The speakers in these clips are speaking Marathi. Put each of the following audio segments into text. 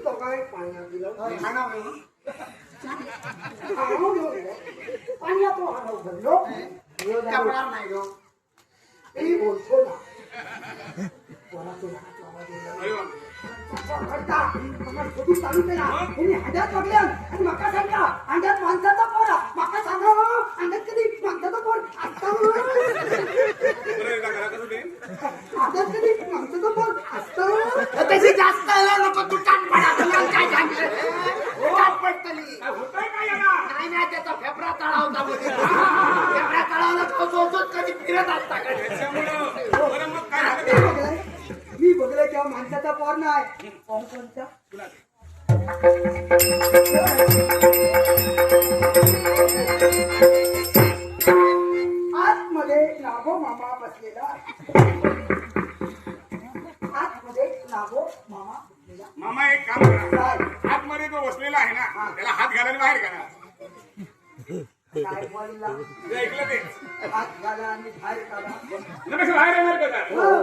तो काय पाण्यात दिलं पाण्यात भरलो नाही गो ते बोलतो ना अंड्यात बघल्या आणि मका सांगा अंड्यात माणसाचा पोरा मका सांगा अंड्यात कधी माणसाचा पोर असता अंड्यात कधी माणसाचा पोर असतं त्याची जास्त नको तू कान पडा काय सांगते पडतली नाही नाही त्याचा फेफडा तळावता फेफडा तळावला कधी फिरत असता मी बघलं तेव्हा माणसाचा पोर नाही कोणता आतमध्ये नागो मामा बसलेला आतमध्ये नागो मामा बसलेला मामा एक काम करा आतमध्ये तो बसलेला आहे ना त्याला हात घालायला बाहेर करा काय बोलला ऐकलं ते हात घाला आणि बाहेर काढा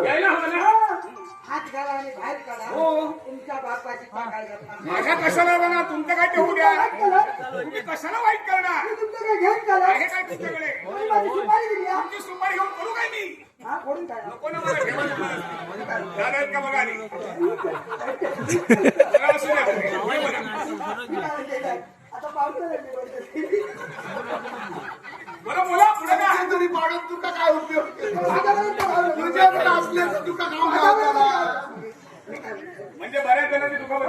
यायला हवं ना हात घाला आणि बाहेर काढा तुमच्या बापाची काय करता माझ्या कशाला बघा तुमचं काय ठेवू द्या तुम्ही कशाला वाईट करणार तुमचं काय घेऊन काढा आहे काय तुमच्याकडे सुपारी दिली तुमची सुपारी घेऊन करू काय मी हा फोडून काढा नको ना मला ठेवायला दादा आहेत का बघा आणि असू द्या आता पावसाळ्यात बरं बोला पुढे काय तरी पाडून तुका काय उपयोग तुझ्याकडे असले तर तुका काम म्हणजे बऱ्याच जणांनी दुखापत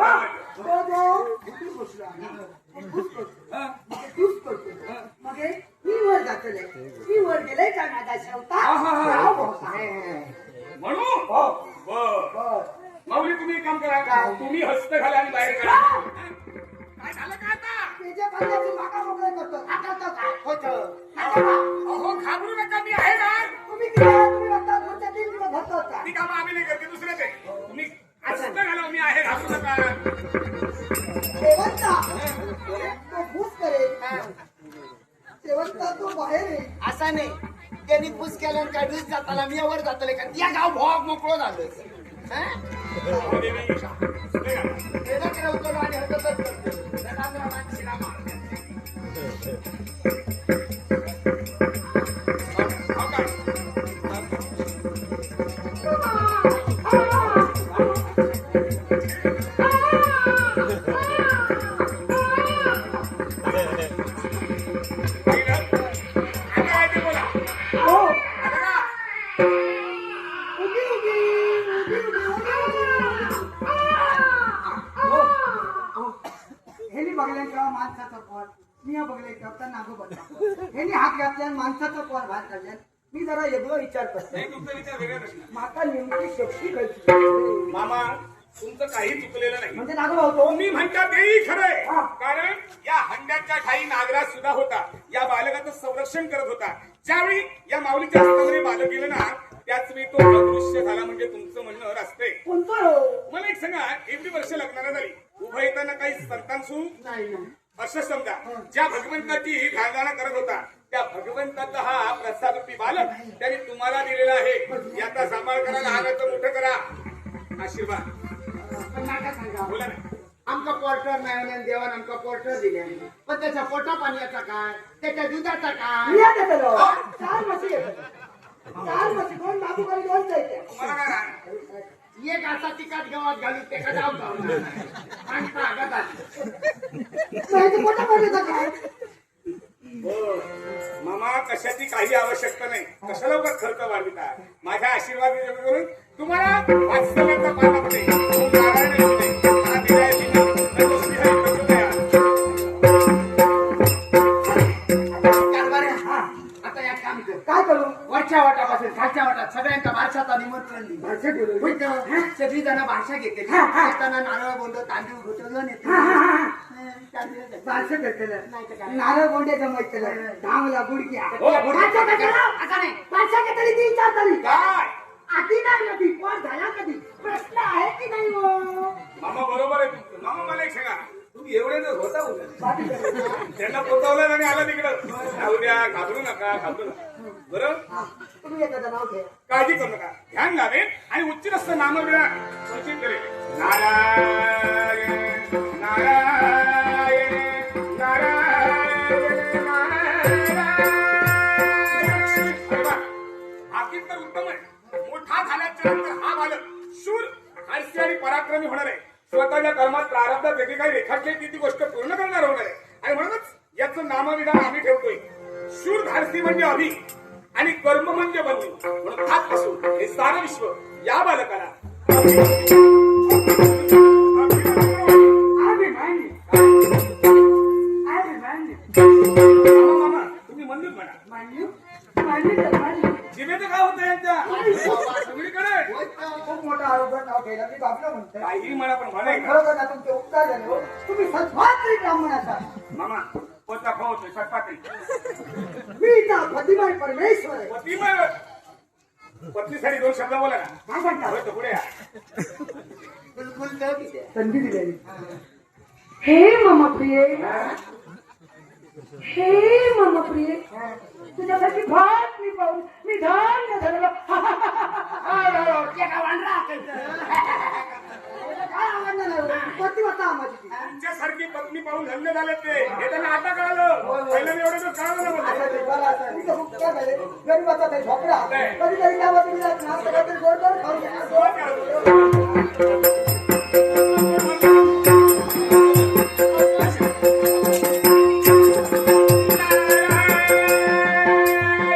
मग मी वर जातले मी वर गेले का माझा शेवता म्हणू माऊली तुम्ही एक काम करा तुम्ही हस्त घाला आणि बाहेर करा काय झालं का आता त्याच्या पाण्याची माका मोकळे करतो आकातो काय होतं अहो घाबरू नका मी आहे ना तुम्ही तुम्ही बघता तुमच्या 3 दिवस होतो का ती कामं आम्ही नाही करते दुसरेच आहे तुम्ही हस्त घाला मी आहे घाबरू नका शेवंता तो भूस करेल शेवंता तो बाहेर आहे असा नाही त्यांनी पुस केला काय दिवस जाताना मी वर जातले का त्या गाव भोग मोकळं झालं आणि माणसाचा पोर मी बघले का नागो बघा हे हात घातल्या माणसाचा पोर भात काढल्यान मी जरा वेगळं विचार करतो माका नेमकी शक्ती कळची मामा तुमचं काही चुकलेलं नाही म्हणजे नागो होतो तुम्ही म्हणता तेही खरंय कारण या हंड्याच्या ठाई नागराज सुद्धा होता या बालकाचं संरक्षण करत होता ज्यावेळी या माऊलीच्या हस्तामध्ये बालक गेलं ना त्याच वेळी तो अदृश्य झाला म्हणजे तुमचं म्हणणं असते मला एक सांगा एवढी वर्ष लग्नाला झाली उभं येताना काही संतान सुख नाही असं समजा ज्या भगवंताची ही धारदाणा करत होता त्या भगवंताचा हा प्रसादरूपी बालक त्यांनी तुम्हाला दिलेला आहे याचा सांभाळ करा लहानाचं मोठं करा आशीर्वाद बोला ना आमका क्वार्टर नाही देवान आमका क्वार्टर दिले पण त्याच्या पोटा पाण्याचा काय त्याच्या दुधाचा काय चार म्हशी कोण बाबू करी दोन जायचे एक असा तिकट गावात घालून ते का मामा कशाची काही आवश्यकता नाही कशाला उगाच खर्च वाढविता माझ्या आशीर्वाद करून तुम्हाला वात्सल्याचा पानामध्ये काय करू वरच्या वाटापासून खालच्या वाटात सगळ्यांच्या भाषाचा निमंत्रण दिलं सगळी जण भाषा घेते येताना नारळ बोंड तांदूळ घुटवलं बारसं घेतलेलं नारळ गोंडे जमत केलं धामला गुडक्या आता नाही बारसा घेतली ती विचारताली काय आधी नाही नदी पण झाला कधी प्रश्न आहे की नाही मामा बरोबर आहे तुमचं मामा मला एक सांगा तुम्ही एवढे जर होता त्यांना पोचवलं आणि आला तिकडं उद्या घाबरू नका बरं तुम्ही एखादं नाव घ्या काळजी करू नका ध्यान लावेल आणि उच्च रस्त नाम सूचित करेल नारायण तर हा बालक शूर धाडसी आणि पराक्रमी होणार आहे. स्वतःच्या कर्मात प्रारब्धात वेगळी काही रेखाटली ती गोष्ट पूर्ण करणार होणार आहे. आणि म्हणूनच याचं नामविधान आम्ही ठेवतोय. शूर धाडसी म्हणजे अभि आणि कर्म म्हणजे बंधू. म्हणून आजपासून हे सारं विश्व या बालकाला मामा, तुम्ही मंदूक म्हणा. जिभे तर काय होतं यांच्या सगळीकडे खूप मोठा आरोग्य नाव ठेवला मी बाबला म्हणतोय. काही म्हणा पण म्हणे खरोखर ना तुमचे उपकार झाले हो. तुम्ही सद्भात्री ब्राह्मण असाल. मामा पोचा खावतोय सटपाटी मी ना पतिमाय परमेश्वर आहे. पत्नीसाठी दोन शब्द बोला ना. काय म्हणता? होय तर पुढे या. बिलकुल तर किती आहे? संधी दिलेली. हे मम प्रिय, हे मम प्रिय, तुझ्यासाठी भात मी पाहून मी धान्य धरलं. ते काय वांढरा असायचं? काय आवडणार नाही हो. पतिव्रता आम्हाची ती. तुमच्यासारखी पत्नी पाहून धन्य झाले ते हे त्यांना आता कळालं. पहिल्यांदा एवढं तर कळालं असं नव्हतं. ते बरं असं. तुमचं उपकार झाले. गरीबाचा ते झोपडा. कधीतरी त्यावर तुम्ही नाश्ता काहीतरी गोड गोड खाऊ द्या.